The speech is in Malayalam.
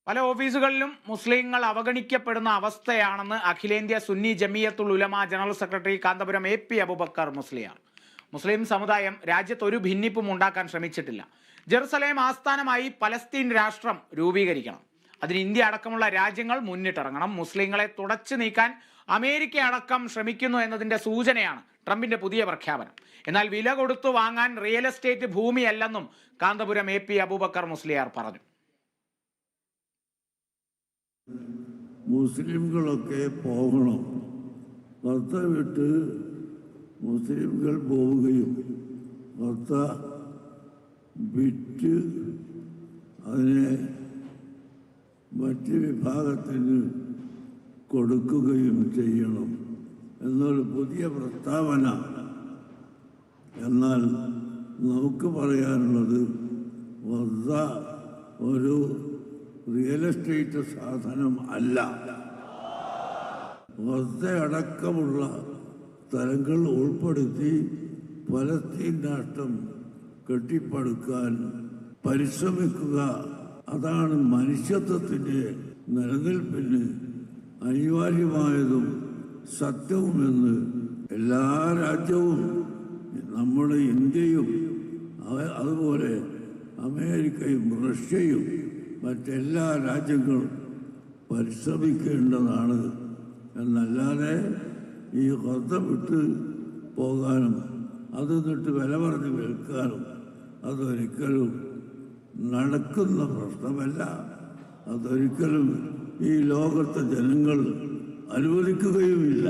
പല ഓഫീസുകളിലും മുസ്ലിങ്ങൾ അവഗണിക്കപ്പെടുന്ന അവസ്ഥയാണെന്ന് അഖിലേന്ത്യാ Sunni Jamiyyathul Ulama general secretary Kanthapuram AP Aboobacker Musliyar. മുസ്ലിം സമുദായം രാജ്യത്ത് ഒരു ഭിന്നിപ്പും ഉണ്ടാക്കാൻ ശ്രമിച്ചിട്ടില്ല. ജെറുസലേം ആസ്ഥാനമായി പലസ്തീൻ രാഷ്ട്രം രൂപീകരിക്കണം. അതിന് ഇന്ത്യ അടക്കമുള്ള രാജ്യങ്ങൾ മുന്നിട്ടിറങ്ങണം. മുസ്ലിങ്ങളെ തുടച്ചു നീക്കാൻ അമേരിക്ക അടക്കം ശ്രമിക്കുന്നു എന്നതിന്റെ സൂചനയാണ് ട്രംപിന്റെ പുതിയ പ്രഖ്യാപനം. എന്നാൽ വില കൊടുത്തു വാങ്ങാൻ റിയൽ എസ്റ്റേറ്റ് ഭൂമിയല്ലെന്നും കാന്തപുരം AP അബൂബക്കർ മുസ്ലിയാർ പറഞ്ഞു. മുസ്ലിംകളൊക്കെ പോകണം. ഭർത്ത വിട്ട് മുസ്ലിംകൾ പോവുകയും ഭർത്ത വിറ്റ് അതിനെ മറ്റ് വിഭാഗത്തിന് കൊടുക്കുകയും ചെയ്യണം എന്നൊരു പുതിയ പ്രസ്താവന. എന്നാൽ നമുക്ക് പറയാനുള്ളത് ഭർത്ത ഒരു റിയൽ എസ്റ്റേറ്റ് സാധനം അല്ല. അടക്കമുള്ള സ്ഥലങ്ങൾ ഉൾപ്പെടുത്തി പലസ്തീൻ രാഷ്ട്രം കെട്ടിപ്പടുക്കാൻ പരിശ്രമിക്കുക. അതാണ് മനുഷ്യത്വത്തിൻ്റെ നിലനിൽപ്പിന് അനിവാര്യമായതും സത്യവുമെന്ന് എല്ലാ രാജ്യവും, നമ്മുടെ ഇന്ത്യയും അതുപോലെ അമേരിക്കയും റഷ്യയും മറ്റെല്ലാ രാജ്യങ്ങളും പരിശ്രമിക്കേണ്ടതാണ്. എന്നല്ലാതെ ഈ കൊത്ത വിട്ട് പോകാനും അത് നിന്നിട്ട് വില പറഞ്ഞ് വിൽക്കാനും അതൊരിക്കലും നടക്കുന്ന പ്രശ്നമല്ല. അതൊരിക്കലും ഈ ലോകത്തെ ജനങ്ങൾ അനുവദിക്കുകയുമില്ല.